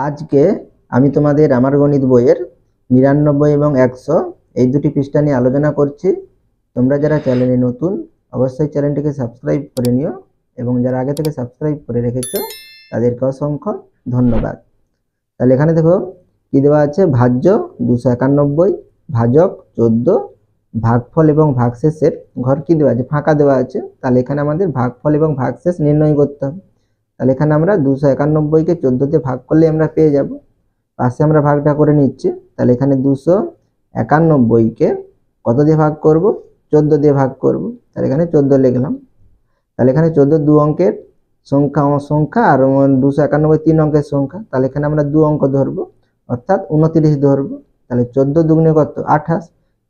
আজকে আমি তোমাদের আমার গণিত বইয়ের ৯৯ এবং ১০০ এই দুটি পৃষ্ঠা নিয়ে আলোচনা করছি। তোমরা যারা চ্যানেলে নতুন অবশ্যই চ্যানেলটিকে সাবস্ক্রাইব করে নিও এবং যারা আগে থেকে সাবস্ক্রাইব করে রেখেছো তাদেরকে অসংখ্য ধন্যবাদ। তাহলে এখানে দেখো কি দেওয়া আছে, ভাজ্য ২৯১, ভাজক ১৪, ভাগফল এবং ভাগশেষের ঘর কি দেওয়া আছে, ফাঁকা দেওয়া আছে। তাহলে এখানে আমাদের ভাগফল এবং ভাগশেষ নির্ণয় করতে হবে। তাহলে এখানে আমরা ২৯১কে ১৪ দিয়ে ভাগ করলে আমরা পেয়ে যাব। পাশে আমরা ভাগটা করে নিচ্ছি। তাহলে এখানে ২৯১কে কত দিয়ে ভাগ করব, ১৪ দিয়ে ভাগ করব। তাহলে এখানে ১৪ লিখলাম। তাহলে এখানে ১৪ দু অঙ্কের সংখ্যা আর ২৯১ তিন অঙ্কের সংখ্যা। তাহলে এখানে আমরা দু অঙ্ক ধরবো, অর্থাৎ ২৯ ধরবো। তাহলে ১৪ দুগুণে কত, ২৮।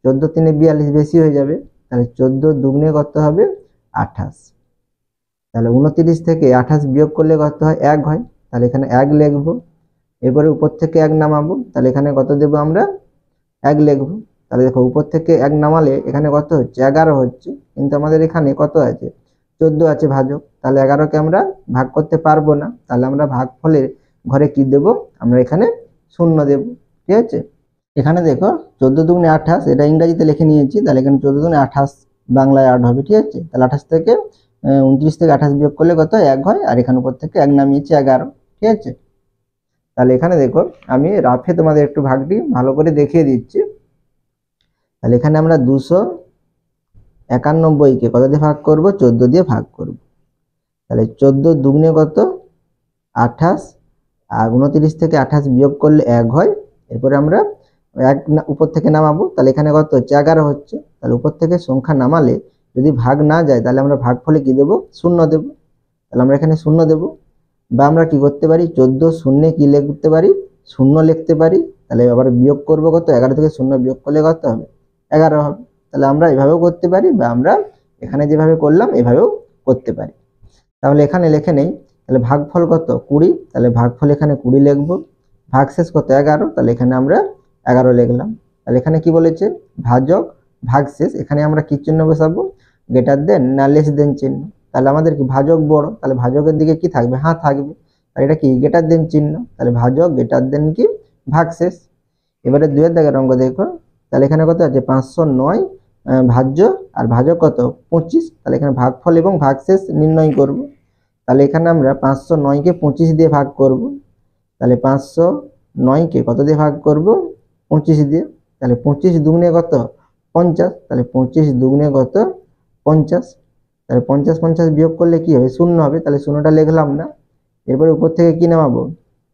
১৪ তিনে ৪২, বেশি হয়ে যাবে। তাহলে ১৪ দুগুণে কত হবে, ২৮। তাহলে ২৯ থেকে ২৮ বিয়োগ করলে কত হয়, ১ হয়। তাহলে এখানে ১ লিখবো। এরপরে উপর থেকে ১ নামাবো। তাহলে এখানে কত দেবো, আমরা ১ লিখবো। তাহলে দেখো উপর থেকে ১ নামালে এখানে কত হচ্ছে, ১১ হচ্ছে। কিন্তু আমাদের এখানে কত আছে, ১৪ আছে ভাজক। তাহলে ১১কে আমরা ভাগ করতে পারবো না। তাহলে আমরা ভাগফলের ঘরে কি দেব, আমরা এখানে ০ দেব। ঠিক আছে। এখানে দেখো ১৪ দুগুণে ২৮, এটা ইংরাজিতে লিখে নিয়েছি। তাহলে এখানে ১৪ দুগুণে ২৮, বাংলায় ৮ হবে। ঠিক আছে। তাহলে ২৮ থেকে ২৯ থেকে ২৮ বিয়োগ করলে কত, ১ হয়। আর এখানে উপর থেকে ১ নামিয়েছি, ১১। ঠিক আছে। তাহলে এখানে দেখো আমি রাফে তোমাদের একটু ভাগটি ভালো করে দেখিয়ে দিচ্ছি। তাহলে এখানে আমরা ২৯১কে কত দিয়ে ভাগ করব, ১৪ দিয়ে ভাগ করব। তাহলে ১৪ দুগুণে কত, ২৮, আর ২৯ থেকে ২৮ বিয়োগ করলে ১ হয়। এরপরে আমরা ১ উপর থেকে নামাবো। তাহলে এখানে কত হচ্ছে, ১১ হচ্ছে। তাহলে উপর থেকে সংখ্যা নামালে যদি ভাগ না যায় তাহলে আমরা ভাগফলে কি দেব, ০ দেব। তাহলে আমরা এখানে ০ দেব। বা আমরা কি করতে পারি, ১৪ শূন্যে কি লিখতে পারি, ০ লিখতে পারি। তাহলে আবার বিয়োগ করব কত, ১১ থেকে ০ বিয়োগ করলে কত হবে, ১১ হবে। তাহলে আমরা এভাবেও করতে পারি, বা আমরা এখানে যেভাবে করলাম এভাবেও করতে পারি। তাহলে এখানে লিখে নেই। তাহলে ভাগফল কত, ২০। তাহলে ভাগফল এখানে ২০ লিখবো। ভাগশেষ কত, ১১। তাহলে এখানে আমরা ১১ লিখলাম। তাহলে এখানে কি বলেছে, ভাজক ভাগশেষ, এখানে আমরা কি চিহ্ন বসাবো, গ্রেটার দেন না লেস দেন চিহ্ন। তাহলে আমাদের কি ভাজক বড়, তাহলে ভাজকের দিকে কি থাকবে, হ্যাঁ থাকবে। আর এটা কি গ্রেটার দেন চিহ্ন, তাহলে ভাজক গ্রেটার দেন কি ভাগশেষ। এবারে ২ দাগের অঙ্ক দেখো। তাহলে এখানে কত আছে, ৫০৯ ভাজ্য, আর ভাজক কত, ২৫। তাহলে এখানে ভাগফল এবং ভাগশেষ নির্ণয় করব। তাহলে এখানে আমরা ৫০৯কে ২৫ দিয়ে ভাগ করব। তাহলে ৫০৯কে কত দিয়ে ভাগ করব, ২৫ দিয়ে। তাহলে ২৫ দুগুণে কত, ৫০। তাহলে ২৫ দুগুণে কত, ৫০। তাহলে ৫০ ৫০ বিয়োগ করলে কি হবে, ০ হবে। তাহলে ০টা লিখলাম না। এরপরে উপর থেকে কি নামাবো,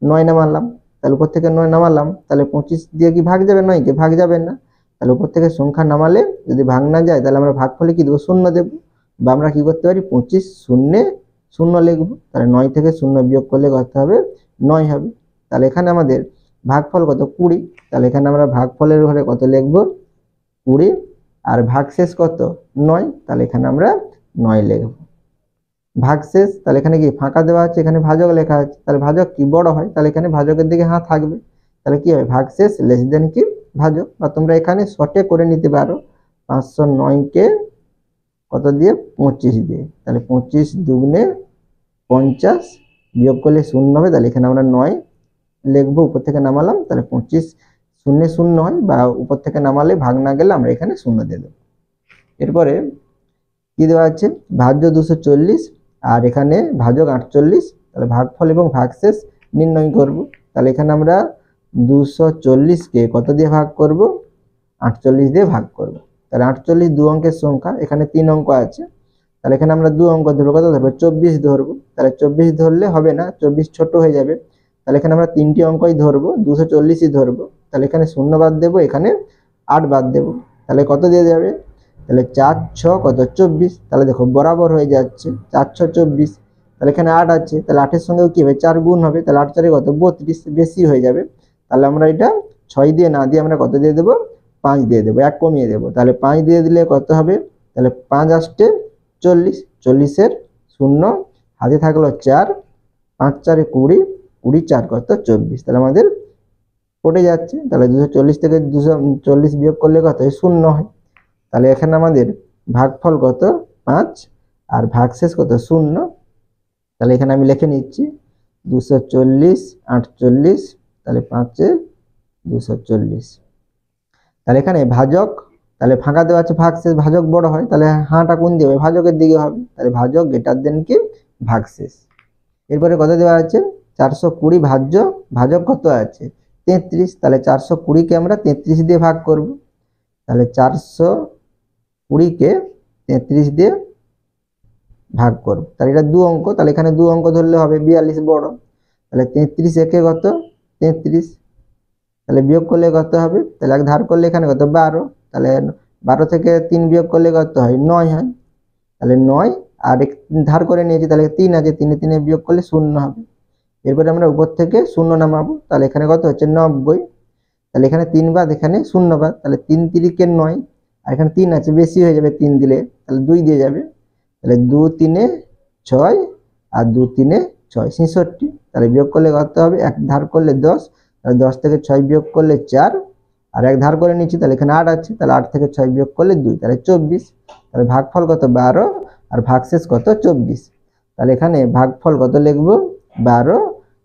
৯ নামালাম। তাহলে উপর থেকে ৯ নামালাম। তাহলে ২৫ দিয়ে কি ভাগ যাবে, ৯কে ভাগ যাবে না। তাহলে উপর থেকে সংখ্যা নামালে যদি ভাগ না যায় তাহলে আমরা ভাগফলে কি দেবো, ০ দেবো। বা আমরা কি করতে পারি, ২৫ শূন্যে ০ লিখবো। তাহলে ৯ থেকে ০ বিয়োগ করলে কত হবে, ৯ হবে। তাহলে এখানে আমাদের ভাগফল কত, ২০। তাহলে এখানে আমরা ভাগফলের ঘরে কত লিখবো, ২০। আর ভাগশেষ কত, ৯। তাহলে এখানে আমরা ৯ লিখবো। ভাগশেষ, তাহলে এখানে কি ফাঁকা দেওয়া আছে, এখানে ভাজক লেখা আছে। তাহলে ভাজক কি বড় হয়, তাহলে এখানে ভাজকের দিকে হ্যাঁ থাকবে। তাহলে কি হবে, ভাগশেষ লেস দেন কি ভাজক। বা তোমরা এখানে শর্টে করে নিতে পারো, ৫০৯কে কত দিয়ে, ২৫ দিয়ে। তাহলে ২৫ দুগুণে ৫০ বিয়োগ করলে ০ হবে। তাহলে এখানে আমরা ৯ লিখবো। উপর থেকে নামালাম। তাহলে ২৫ শূন্যে ০ হয়, বা উপর থেকে নামালে ভাগ না গেলে আমরা এখানে ০ দিয়ে দেবো। এরপরে কি দেওয়া আছে, ভাজ্য ২৪০, আর এখানে ভাজক ৪৮। তাহলে ভাগফল এবং ভাগশেষ নির্ণয় করব। তাহলে এখানে আমরা ২৪০কে কত দিয়ে ভাগ করব, ৪৮ দিয়ে ভাগ করব। তাহলে ৪৮ দু অঙ্কের সংখ্যা, এখানে ৩ অঙ্ক আছে। তাহলে এখানে আমরা দু অঙ্ক ধরবো, কত ধরবো, ২৪ ধরবো। তাহলে ২৪ ধরলে হবে না, ২৪ ছোট হয়ে যাবে। তাহলে এখানে আমরা ৩টি অঙ্কই ধরবো, ২৪০ই ধরবো। তাহলে এখানে ০ বাদ দেবো, এখানে ৮ বাদ দেবো। তাহলে কত দিয়ে যাবে, তাহলে ৪ ৬ কত, ২৪। তাহলে দেখো বরাবর হয়ে যাচ্ছে, ৪ ৬ ২৪। তাহলে এখানে ৮ আছে, তাহলে ৮-এর সঙ্গেও কি হবে, ৪ গুণ হবে। তাহলে ৮ ৪ কত, ৩২, বেশি হয়ে যাবে। তাহলে আমরা এটা ৬ দিয়ে না দিয়ে আমরা কত দিয়ে দেবো, ৫ দিয়ে দেবো, ১ কমিয়ে দেবো। তাহলে ৫ দিয়ে দিলে কত হবে, তাহলে ৫ ৮ ৪০, ৪০-এর ০ হাতে থাকলো ৪, ৫ ৪ ২০, ২০ ৪ কত, ২৪। তাহলে আমাদের পড়ে যাচ্ছে। তাহলে ২৪০ থেকে ২৪০ বিয়োগ করলে কত, ০ হয়। তাহলে এখানে আমাদের ভাগফল কত, ৫, আর ভাগশেষ কত, ০। তাহলে এখানে আমি লিখে নিচ্ছি। 240 48 তাহলে 5 240। তাহলে এখানে ভাজক, তাহলে ফাঁকা দেওয়া আছে ভাগশেষ, ভাজক বড় হয় তাহলে হাঁটা কোন দিকে ভাজকের দিকে হবে, তাহলে ভাজক গ্রেটার দেন কি ভাগশেষ। এরপরে কত দেওয়া আছে 420 ভাজ্য ভাজক কত আছে 33, তাহলে 420 কে আমরা 33 দিয়ে ভাগ করব, তাহলে 420 কে 33 দিয়ে ভাগ করব, তাহলে এটা দু অঙ্ক, তাহলে এখানে দু অঙ্ক ধরলে হবে 42 বড়, তাহলে 33 একে কত 33, তাহলে বিয়োগ করলে কত হবে, তাহলে এক ধার করলে এখানে কত 12, তাহলে 12 থেকে 3 বিয়োগ করলে কত হয় 9 হয়, তাহলে 9 আর এক ধার করে নিয়েছি তাহলে 3 আছে, 3 3 বিয়োগ করলে 0 হবে। এরপরে আমরা উপর থেকে 0 নামাবো, তাহলে এখানে কত হচ্ছে 90, তাহলে এখানে 3 বাদ এখানে 0 বাদ, তাহলে 3 3 9, আর এখানে 3 আছে বেশি হয়ে যাবে 3 দিলে, তাহলে 2 দিয়ে যাবে, তাহলে 2 3 6 আর 2 3 6 66, তাহলে বিয়োগ করলে কত হবে, এক ধার করলে 10, তাহলে 10 থেকে 6 বিয়োগ করলে 4, আর এক ধার করে নিচ্ছি তাহলে এখানে 8 আছে, তাহলে 8 থেকে 6 বিয়োগ করলে 2, তাহলে 24, তাহলে ভাগফল কত 12 আর ভাগশেষ কত 24, তাহলে এখানে ভাগফল কত লিখব 12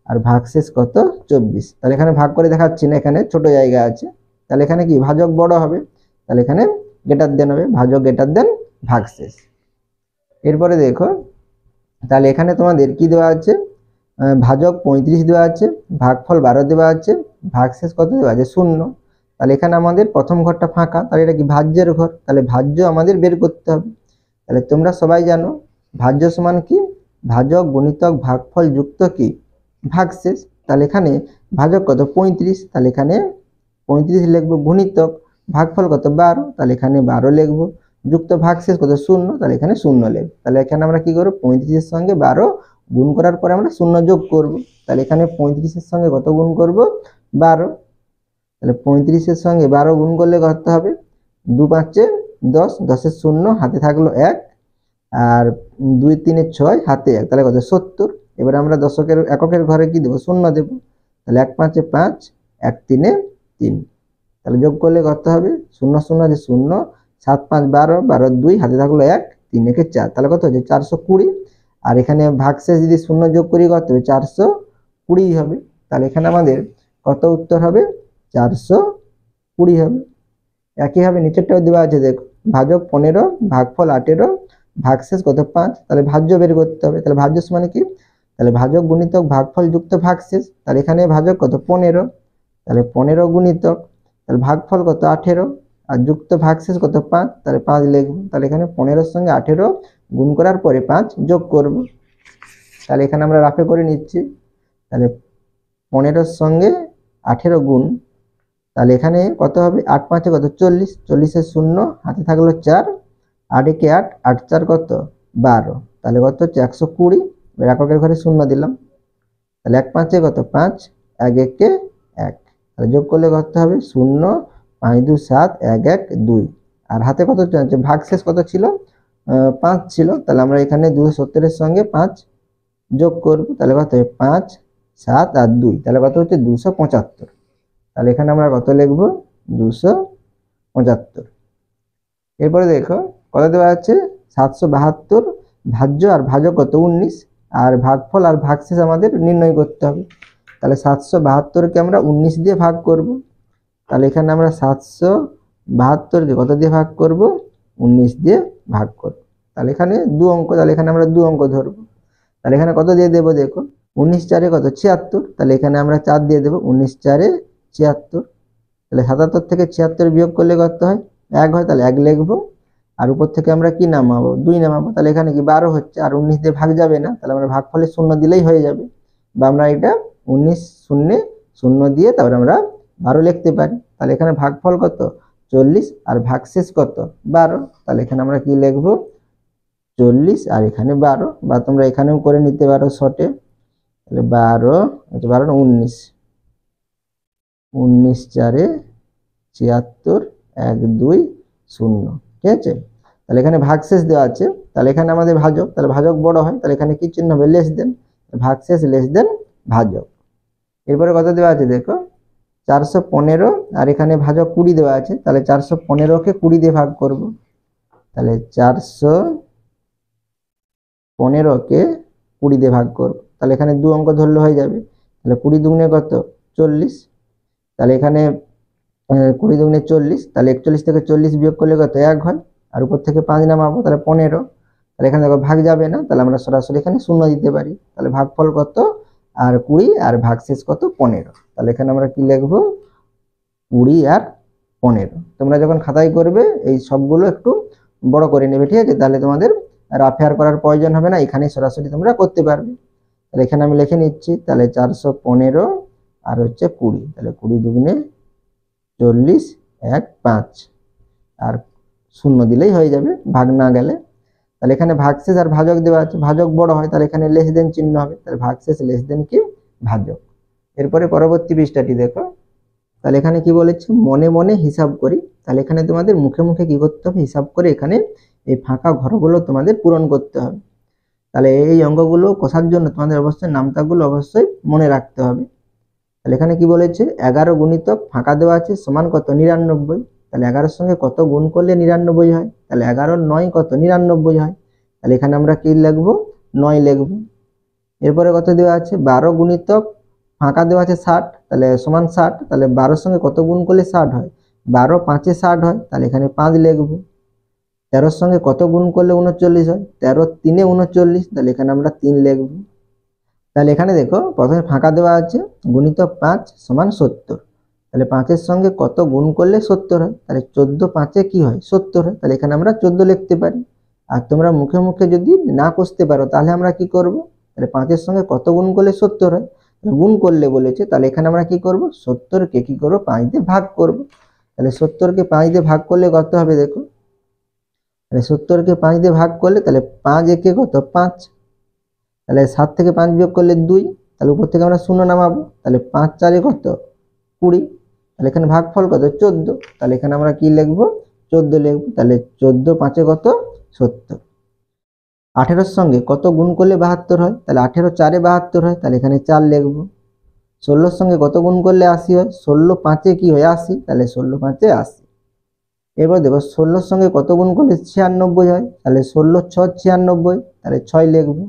আর ভাগশেষ কত 24, তাহলে এখানে ভাগ করে দেখাচ্ছি না, এখানে ছোট জায়গা আছে, তাহলে এখানে কি ভাজক বড় হবে, তাহলে এখানে গ্রেটার দেন হবে, ভাজক গ্রেটার দেন ভাগশেষ। এরপরে দেখো তাহলে এখানে তোমাদের কি দেওয়া আছে, ভাজক 35 দেওয়া আছে, ভাগফল 12 দেওয়া আছে, ভাগশেষ কত দেওয়া আছে 0, তাহলে এখানে আমাদের প্রথম ঘরটা ফাঁকা, তাহলে এটা কি ভাজ্যের ঘর, তাহলে ভাজ্য আমাদের বের করতে হবে, তাহলে তোমরা সবাই জানো ভাজ্য সমান কি ভাজক গুণিতক ভাগফল যুক্ত কি ভাগশেষ, তাহলে এখানে ভাজক কত 35, তাহলে এখানে 35 লিখবো, গুণিতক ভাগফল কত 12, তাহলে এখানে 12 লিখবো, যুক্ত ভাগশেষ কত 0, তাহলে এখানে 0 লিখবো, তাহলে এখানে আমরা কি করব 35 এর সঙ্গে 12 গুণ করার পরে আমরা 0 যোগ করব, তাহলে এখানে 35 এর সঙ্গে কত গুণ করব 12, তাহলে 35 এর সঙ্গে 12 গুণ করলে কত হবে 2 5 10, 10 এর 0 হাতে থাকলো 1, আর 2 3 6 হাতে 1, তাহলে কত 70। এবারে আমরা দশকের এককের ঘরে কি দেব 0 দেব, তাহলে 1 5 5 1 3 3, তাহলে যোগ করলে কত হবে 0 0 যে 0, 7 5 12, 12 2 হাতে থাকলো 1, 3 1 4, তাহলে কত হচ্ছে 420, আর এখানে ভাগশেষ যদি 0 যোগ করি কত হবে 420 হবে, তাহলে এখানে আমাদের কত উত্তর হবে 420 হবে। একইভাবে নিচেরটাও দেওয়া আছে দেখো, ভাজক 15 ভাগফল 18 ভাগশেষ কত 5, তাহলে ভাজ্য বের করতে হবে, তাহলে ভাজ্য সমান কি, তাহলে ভাজক গুণিতক ভাগফল যুক্ত ভাগশেষ, তাহলে এখানে ভাজক কত 15, তাহলে 15 গুণিতক, তাহলে ভাগফল কত 18 আর যুক্ত ভাগশেষ কত 5, তাহলে 5 লিখব, তাহলে এখানে 15 এর সঙ্গে 18 গুণ করার পরে 5 যোগ করব, তাহলে এখানে আমরা রাফে করে নিচ্ছি, তাহলে 15 এর সঙ্গে 18 গুণ, তাহলে এখানে কত হবে 8 5 কত 40, 40 এর 0 হাতে থাকলো 4, 8 একে 8, 8 4 কত 12, তাহলে কত হচ্ছে 120, এককের ঘরে 0 দিলাম, তাহলে 1 5 কত 5, 1 1 1, তাহলে যোগ করলে কত হবে 0 5 2 7 1 1 2, আর হাতে কত আছে ভাগশেষ কত ছিল 5 ছিল, তাহলে আমরা এখানে 270 এর সঙ্গে 5 যোগ করব, তাহলে কত হবে 5 7 আর 2, তাহলে কত হচ্ছে 275, তাহলে এখানে আমরা কত লিখব 275। এরপরে দেখো কত দেওয়া আছে 772 ভাজ্য আর ভাজক কত 19, আর ভাগফল আর ভাগশেষ আমাদের নির্ণয় করতে হবে, তাহলে 772 কে আমরা 19 দিয়ে ভাগ করব, তাহলে এখানে আমরা 772 কে কত দিয়ে ভাগ করব 19 দিয়ে ভাগ করব, তাহলে এখানে দু অঙ্ক, তাহলে এখানে আমরা দু অঙ্ক ধরব, তাহলে এখানে কত দিয়ে দেব দেখো 19 4 কত 76, তাহলে এখানে আমরা 4 দিয়ে দেব, 19 4 76, তাহলে 77 থেকে 76 বিয়োগ করলে কত হয় 1 হয়, তাহলে 1 লিখব, আর উপর থেকে আমরা কি নামাবো 2 নামাবো, তাহলে এখানে কি 12 হচ্ছে, আর 19 দিয়ে ভাগ যাবে না, তাহলে আমরা ভাগফলে 0 দিলেই হয়ে যাবে, বা আমরা এটা 19 0 0 দিয়ে তারপর আমরা 12 লিখতে পারি, তাহলে এখানে ভাগফল কত 40 আর ভাগশেষ কত 12, তাহলে এখানে আমরা কি লিখব 40 আর এখানে 12, বা তোমরা এখানেও করে নিতে পারো শর্টে, তাহলে 12 12 19 19 4 76 1 2 0, ঠিক আছে, তাহলে এখানে ভাগশেষ দেওয়া আছে, তাহলে এখানে আমাদের ভাজক, তাহলে ভাজক বড় হয়, তাহলে এখানে কি চিহ্ন হবে লেস দেন, ভাগশেষ লেস দেন ভাজক। এরপরে কত দেওয়া আছে দেখো 415, আর এখানে ভাজক 20 দেওয়া আছে, তাহলে 415 কে 20 দিয়ে ভাগ করব, তাহলে 415 কে 20 দিয়ে ভাগ করব, তাহলে এখানে 2 অঙ্ক ধরলে হয়ে যাবে। তাহলে 20 দুগুণে কত 40, তাহলে এখানে 20 দুগুণে 40, তাহলে 41 থেকে 40 বিয়োগ করলে কত 1 হয়, আর উপর থেকে 5 নামাবো তাহলে 15। তাহলে এখানে দেখো ভাগ যাবে না, তাহলে আমরা সরাসরি এখানে 0 দিতে পারি। তাহলে ভাগফল কত আর 20 আর ভাগশেষ কত 15। তাহলে এখানে আমরা কি লিখবো 20 আর 15। তোমরা যখন খাতায় করবে এই সবগুলো একটু বড় করে নেবে, ঠিক আছে, তাহলে তোমাদের রাফেয়ার করার প্রয়োজন হবে না, এখানে সরাসরি তোমরা করতে পারবে। তাহলে এখানে আমি লিখে নিচ্ছি, তাহলে 415 আর হচ্ছে 20, তাহলে 20 দুগুণে 40, 1 5 আর 0 দিলেই হয়ে যাবে ভাগ না গেলে। তাহলে এখানে ভাগশেষ আর ভাজক দেওয়া আছে, ভাজক বড় হয় তাহলে এখানে লেস দেন চিহ্ন হবে, তাহলে ভাগশেষ লেস দেন কি ভাজক। এরপরে পরবর্তী পৃষ্ঠাটি দেখো, তাহলে এখানে কি বলেছে মনে মনে হিসাব করি। তাহলে এখানে তোমাদের মুখে মুখে কি করতে হবে হিসাব করে এখানে এই ফাঁকা ঘরগুলো তোমাদের পূরণ করতে হবে। তাহলে এই অঙ্কগুলো কষার জন্য তোমাদের অবশ্যই নামতাগুলো অবশ্যই মনে রাখতে হবে। তাহলে এখানে কি বলেছে 11 গুণিতক ফাঁকা দেওয়া আছে সমান কত 99। তাহলে 11-এর সঙ্গে কত গুণ করলে 99 হয়, তাহলে 11-9 কত 99 হয়। তাহলে এখানে আমরা কি লিখবো 9 লিখবো। এরপরে কত দেওয়া আছে 12 গুণিতক ফাঁকা দেওয়া আছে 60, তাহলে সমান 60, তাহলে 12-এর সঙ্গে কত গুণ করলে 60 হয়, 12 5-এ 60 হয়, তাহলে এখানে 5 লিখবো। 13-এর সঙ্গে কত গুণ করলে 39 হয়, 13 3-এ 39, তাহলে এখানে আমরা 3 লিখবো। তাহলে এখানে দেখো প্রথমে ফাঁকা দেওয়া আছে গুণিতক 5 সমান 70, তাহলে 5-এর সঙ্গে কত গুণ করলে 70 হয়, তাহলে 14 5-এ কি হয় 70 হয়, তাহলে এখানে আমরা 14 লিখতে পারি। আর তোমরা মুখে মুখে যদি না কষতে পারো তাহলে আমরা কি করব, তাহলে 5-এর সঙ্গে কত গুণ করলে 70 হয়, গুণ করলে বলেছে, তাহলে এখানে আমরা কি করব 70-কে কি করব 5 দিয়ে ভাগ করব। তাহলে 70-কে 5 দিয়ে ভাগ করলে কত হবে দেখো, তাহলে 70-কে 5 দিয়ে ভাগ করলে তাহলে 5 একে কত 5, তাহলে 7 থেকে 5 বিয়োগ করলে 2, তাহলে উপর থেকে আমরা 0 নামাবো, তাহলে 5 4-এ কত 20, তাহলে এখানে ভাগফল কত 14, তাহলে এখানে আমরা কি লিখবো 14 লিখবো। তাহলে 14 5-এ কত 70। 18-এর সঙ্গে কত গুণ করলে 72 হয়, তাহলে 18 4-এ 72 হয়, তাহলে এখানে 4 লিখবো। 16-এর সঙ্গে কত গুণ করলে 80 হয়, 16 5-এ কি হয় 80, তাহলে 16 5-এ 80। এরপর দেখো 16-এর সঙ্গে কত গুণ করলে 96 হয়, তাহলে 16 6 96, তাহলে 6 লিখবো।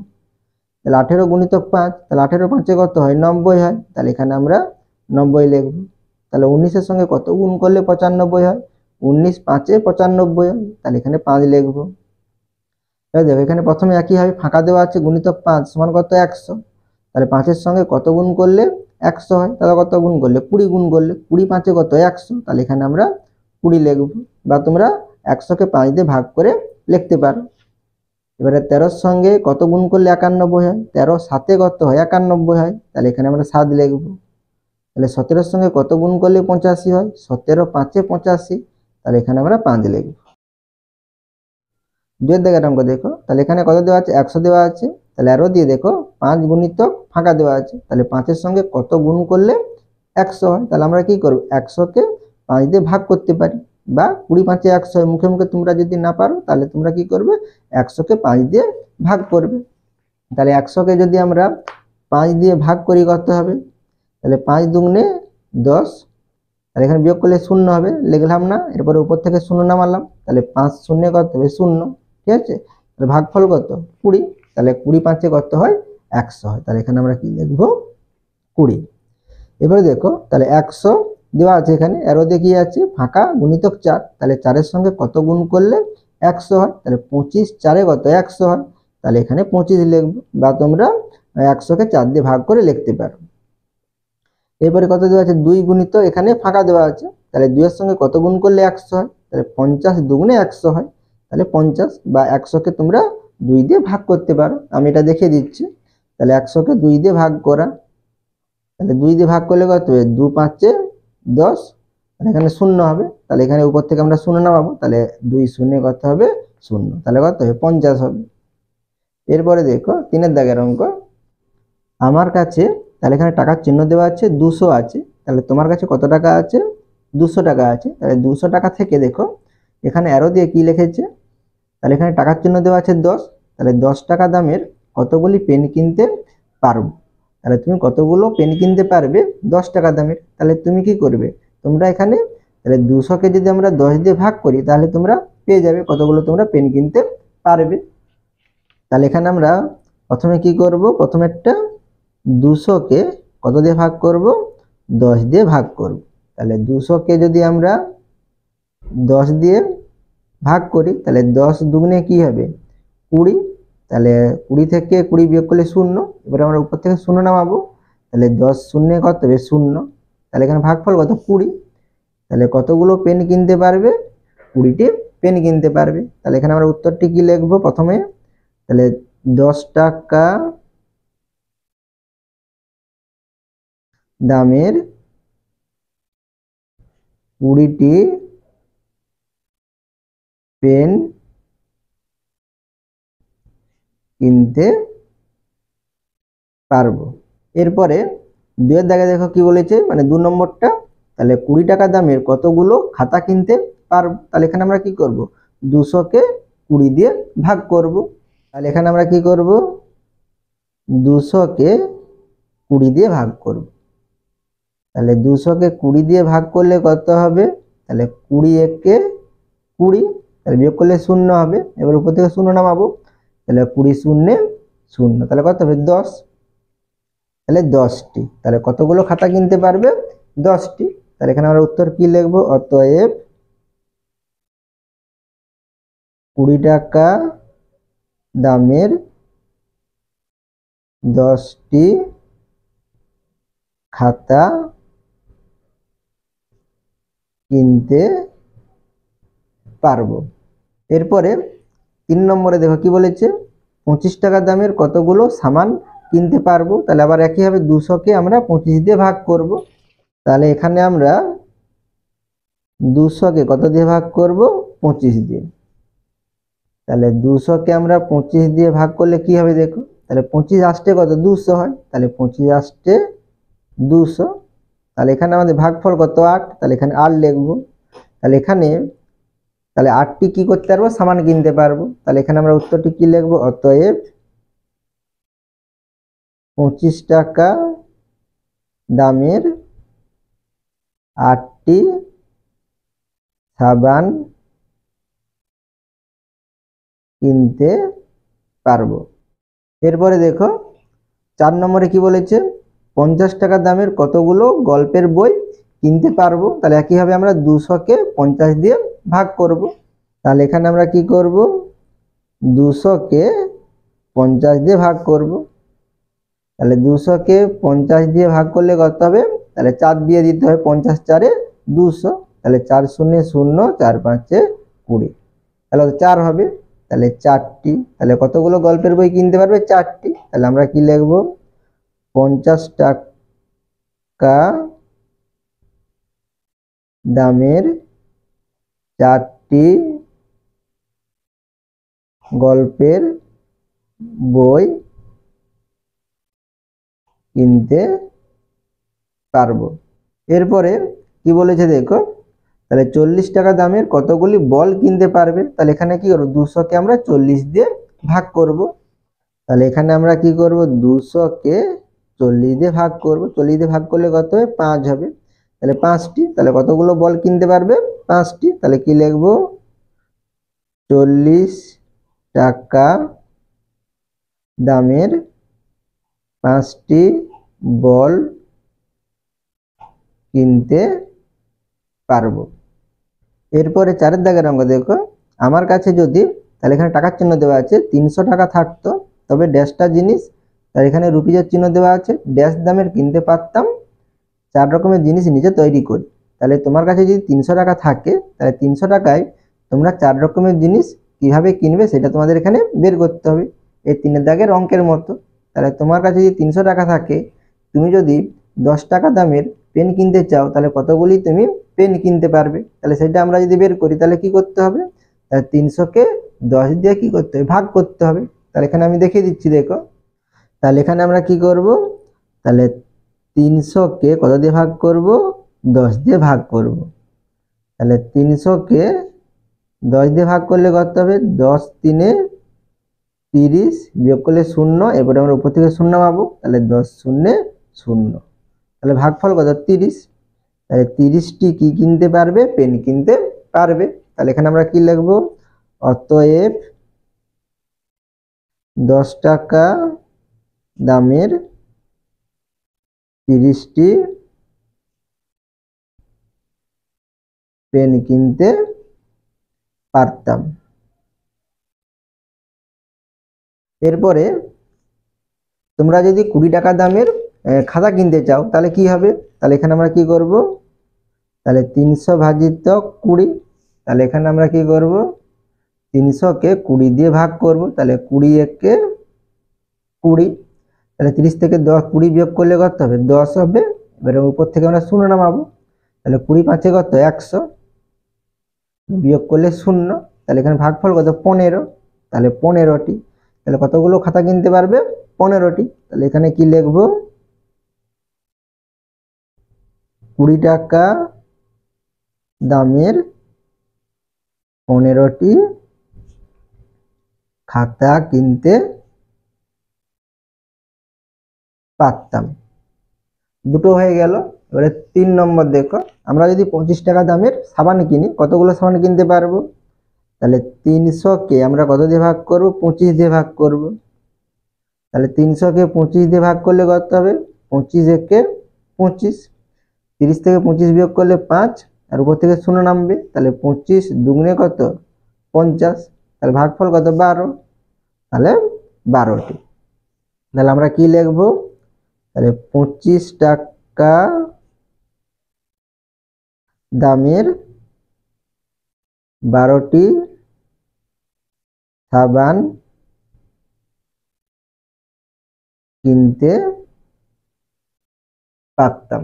তাহলে 18 গুণিতক 5, তাহলে 18 5-এ কত হয় 90 হয়, তাহলে এখানে আমরা 90 লিখবো। তাহলে 19-এর সঙ্গে কত গুণ করলে 95 হয়, 19 5-এ 95 হয়, তাহলে এখানে 5 লিখবো। এবার দেখো এখানে প্রথমে একই হবে ফাঁকা দেওয়া আছে গুণিতক 5 সমান কত 100, তাহলে 5-এর সঙ্গে কত গুণ করলে 100 হয়, তাহলে কত গুণ করলে 20 গুণ করলে 20 5-এ কত 100, তাহলে এখানে আমরা 20 লিখবো, বা তোমরা 100-কে 5 দিয়ে ভাগ করে লিখতে পারো। এবারে 13-এর সঙ্গে কত গুণ করলে 91 হয়, 13 7-এ কত হয় 91 হয়, তাহলে এখানে আমরা 7 লিখবো। তাহলে 17-এর সঙ্গে কত গুণ করলে 85 হয়, 17 5-এ 85, তাহলে এখানে আমরা 5 লিখবো। 2-এর দাগের অঙ্ক দেখো, তাহলে এখানে কত দেওয়া আছে 100 দেওয়া আছে, তাহলে আরো দিয়ে দেখো 5 গুণিতক ফাঁকা দেওয়া আছে, তাহলে 5-এর সঙ্গে কত গুণ করলে 100 হয়, তাহলে আমরা কি করব 100-কে 5 দিয়ে ভাগ করতে পারি, বা 20 5-এ 100 হয়, মুখে মুখে তোমরা যদি না পারো তাহলে তোমরা কি করবে 100-কে 5 দিয়ে ভাগ করবে। তাহলে 100-কে যদি আমরা 5 দিয়ে ভাগ করি কত হবে, তাহলে 5 দুগুণে 10, তাহলে এখানে বিয়োগ করলে 0 হবে, লিখলাম না, এরপরে উপর থেকে 0 নামালাম, তাহলে 5 0 কত হবে 0, ঠিক আছে। তাহলে ভাগফল কত 20, তাহলে 20 5-এ কত হয় 100 হয়, তাহলে এখানে আমরা কি লিখবো 20। এবারে দেখো তাহলে 100 দেওয়া আছে, এখানে এরো দিয়ে কি আছে ফাঁকা গুণিতক 4, তাহলে 4-এর সঙ্গে কত গুণ করলে 100 হয়, তাহলে 25 4-এ কত 100 হয়, তাহলে এখানে 25 লিখবো, বা তোমরা 100-কে 4 দিয়ে ভাগ করে লিখতে পারো। এরপরে কত দেওয়া আছে 2 গুণিত এখানে ফাঁকা দেওয়া আছে, তাহলে 2-এর সঙ্গে কত গুণ করলে 100 হয়, তাহলে 50 দুগুণে 100 হয়, তাহলে 50, বা 100-কে তোমরা 2 দিয়ে ভাগ করতে পারো, আমি এটা দেখিয়ে দিচ্ছি। তাহলে 100-কে 2 দিয়ে ভাগ করা, তাহলে 2 দিয়ে ভাগ করলে কত হবে 2 5-এ 10, তাহলে এখানে 0 হবে, তাহলে এখানে উপর থেকে আমরা 0 নামাবো, তাহলে 2 0 কত হবে 0, তাহলে কত হবে 50 হবে। এরপরে দেখো 3-এর দাগের অঙ্ক, আমার কাছে, তাহলে এখানে টাকার চিহ্ন দেওয়া আছে 200 আছে, তাহলে তোমার কাছে কত টাকা আছে 200 টাকা আছে, তাহলে 200 টাকা থেকে দেখো এখানে অ্যারো দিয়ে কি লিখেছে, তাহলে এখানে টাকার চিহ্ন দেওয়া আছে 10, তাহলে 10 টাকা দামের কতগুলি পেন কিনতে পারবো, তাহলে তুমি কতগুলো পেন কিনতে পারবে 10 টাকা দামের, তাহলে তুমি কি করবে তোমরা এখানে, তাহলে 200-কে যদি আমরা 10 দিয়ে ভাগ করি তাহলে তোমরা পেয়ে যাবে কতগুলো তোমরা পেন কিনতে পারবে। তাহলে এখানে আমরা প্রথমে কি করব, প্রথমেরটা 200কে কত দিয়ে ভাগ করব, 10 দিয়ে ভাগ করব। তাহলে 200কে যদি আমরা 10 দিয়ে ভাগ করি তাহলে 10 দুগুণে কি হবে 20। তাহলে 20 থেকে 20 বিয়োগ করলে 0। এবার আমরা উপর থেকে 0 নামাবো, তাহলে 10 শূন্যে কত হবে 0। তাহলে এখানে ভাগফল কত 20। তাহলে কতগুলো পেন কিনতে পারবে, 20টি পেন কিনতে পারবে। তাহলে এখানে আমরা উত্তরটি কি লিখবো প্রথমে, তাহলে 10 টাকা দামের 20টি পেন কিনতে পারবো। এরপরে 2 দাগে দেখো কি বলেছে, মানে 2 নম্বরটা, তাহলে 20 টাকা দামের কতগুলো খাতা কিনতে পারবো। তাহলে এখানে আমরা কি করব, 200কে 20 দিয়ে ভাগ করব। তাহলে এখানে আমরা কি করব, 200কে 20 দিয়ে ভাগ করব। তাহলে 200কে 20 দিয়ে ভাগ করলে কত হবে, তাহলে 20 একে 20, তাহলে বিয়োগ করলে 0 হবে। এবার উপর থেকে 0 নামাবো, তাহলে 20 শূন্যে 0, তাহলে কত হবে 10। তাহলে 10টি, তাহলে কতগুলো খাতা কিনতে পারবে 10টি। তাহলে এখানে আমরা উত্তর কি লিখবো, অতএব 20 টাকা দামের 10টি খাতা কিনতে পারবো। এরপরে 3 নম্বরে দেখো কি বলেছে, 25 টাকা দামের কতগুলো সামান কিনতে পারবো। তাহলে আবার একইভাবে 200কে আমরা 25 দিয়ে ভাগ করব। তাহলে এখানে আমরা 200কে কত দিয়ে ভাগ করব, 25 দিয়ে। তাহলে 200কে আমরা 25 দিয়ে ভাগ করলে কি হবে দেখো, তাহলে 25 আসতে কত 200 হয়, তাহলে 25 আসতে 200। তাহলে এখানে আমাদের ভাগফল কত 8, তাহলে এখানে 8 লিখবো। তাহলে এখানে তাহলে 8টি কি করতে পারবো, সামান কিনতে পারবো। তাহলে এখানে আমরা উত্তরটি কি লিখবো, অতএব 25 টাকা দামের 8টি সাবান কিনতে পারবো। এরপরে দেখো 4 নম্বরে কি বলেছে, 50 টাকা দামের কতগুলো গল্পের বই কিনতে পারবো। তাহলে একইভাবে আমরা 200কে 50 দিয়ে ভাগ করব। তাহলে এখানে আমরা কি করব, 200কে 50 দিয়ে ভাগ করব। তাহলে 200কে 50 দিয়ে ভাগ করলে কত হবে, তাহলে 4 দিয়ে দিতে হবে, 50 4 এ 200। তাহলে 4 শূন্য 0, 4 5 এ 20, তাহলে 4 হবে। তাহলে 4টি, তাহলে কতগুলো গল্পের বই কিনতে পারবে 4টি। তাহলে আমরা কি লিখবো, 50 টাকা দামের 4টি গল্পের বই কিনতে পারবো। এরপরে কি বলেছে দেখো, তাহলে 40 টাকা দামের কতগুলি বল কিনতে পারবে। তাহলে এখানে কি করব, 200কে আমরা 40 দিয়ে ভাগ করব। তাহলে এখানে আমরা কি করব, 200কে 40 দিয়ে ভাগ করব। 40 দিয়ে ভাগ করলে কত হবে, 5 হবে। তাহলে 5টি, তাহলে কতগুলো বল কিনতে পারবে 5টি। তাহলে কি লিখব, 40 টাকা দামের 5টি বল কিনতে পারবো। এরপরে 4 দাগের অঙ্ক দেখো, আমার কাছে যদি, তাহলে এখানে টাকার চিহ্ন দেওয়া আছে, 300 টাকা থাকতো তবে ড্যাশটা জিনিস, তার এখানে রুপিজের চিহ্ন দেওয়া আছে, ড্যাশ দামের কিনতে পারতাম 4 রকমের জিনিস নিজে তৈরি করি। তাহলে তোমার কাছে যদি 300 টাকা থাকে, তাহলে 300 টাকায় তোমরা 4 রকমের জিনিস কিভাবে কিনবে সেটা তোমাদের এখানে বের করতে হবে, এই 3 দাগের অঙ্কের মতো। তাহলে তোমার কাছে যদি 300 টাকা থাকে, তুমি যদি 10 টাকা দামের পেন কিনতে চাও, তাহলে কতগুলি তুমি পেন কিনতে পারবে। তাহলে সেটা আমরা যদি বের করি, তাহলে কি করতে হবে, তাহলে 300কে 10 দিয়ে কি করতে হবে, ভাগ করতে হবে। তাহলে এখানে আমি দেখিয়ে দিচ্ছি দেখো। তাহলে এখানে আমরা কি করব, তাহলে 300কে কত দিয়ে ভাগ করব, 10 দিয়ে ভাগ করব। তাহলে 300কে 10 দিয়ে ভাগ করলে কত হবে, 10 3 এ 30, বিয়োগ করলে 0, এরপরে আমরা উপর থেকে 0 পাবো। তাহলে 10 শূন্য 0, তাহলে ভাগফল কত 30। তাহলে 30টি কি কিনতে পারবে, পেন কিনতে পারবে। তাহলে এখানে আমরা কি লিখব, অতএব 10 টাকা দামের 30টি পেন কিনতে পারতাম। এরপরে তোমরা যদি 20 টাকা দামের খাতা কিনতে চাও তাহলে কি হবে? তাহলে এখানে আমরা কি করব? তাহলে 300 ভাজিত 20, তাহলে এখানে আমরা কি করব? 300 কে 20 দিয়ে ভাগ করব, তাহলে 20 একে 20, তাহলে 30 থেকে 20 বিয়োগ করলে কত হবে? 10 হবে। এবারে উপর থেকে আমরা শূন্য নামাবো, তাহলে 20 5 কত? 100, বিয়োগ করলে শূন্য, তাহলে এখানে ভাগফল কত? 15, তাহলে 15টি। তাহলে কতগুলো খাতা কিনতে পারবে? 15টি। তাহলে এখানে কি লিখব? 20 টাকা দামের 15টি খাতা কিনতে পারতাম। দুটো হয়ে গেল। এবারে 3 নম্বর দেখো, আমরা যদি 25 টাকা দামের সাবান কিনি, কতগুলো সাবান কিনতে পারবো? তাহলে 300 কে আমরা কত দিয়ে ভাগ করব? 25 দিয়ে ভাগ করব। তাহলে 300 কে 25 দিয়ে ভাগ করলে কত হবে? 25 একে 25, 30 থেকে 25 বিয়োগ করলে 5, আর উপর থেকে শূন্য নামবে, তাহলে 25 দুগুণে কত? 50, তাহলে ভাগফল কত? 12, তাহলে 12টি। তাহলে আমরা কি লিখব? তাহলে 25 টাকা দামের 12টি সাবান কিনতে পারতাম।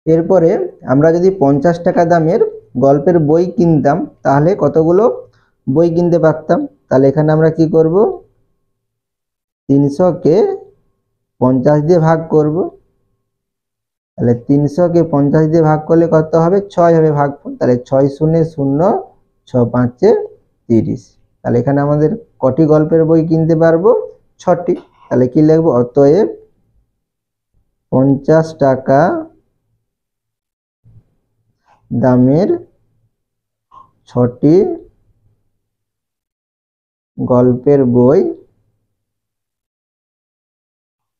এরপরে আমরা যদি 50 টাকা দামের গল্পের বই কিনতাম তাহলে কতগুলো বই কিনতে পারতাম? তাহলে এখানে আমরা কি করব? 300 কে 50 দিয়ে ভাগ করব, তাহলে 300 কে 50 দিয়ে ভাগ করলে কত হবে? 6 হবে ভাগফল, তাহলে 6 শূন্যে 0, 6 5 30। তাহলে এখানে আমাদের কটি গল্পের বই কিনতে পারবো? 6টি। তাহলে কি লিখব? অতএব 50 টাকা দামের 6টি গল্পের বই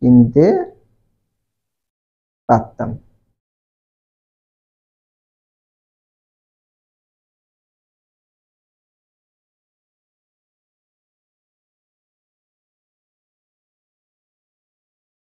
কিনতে পারতাম।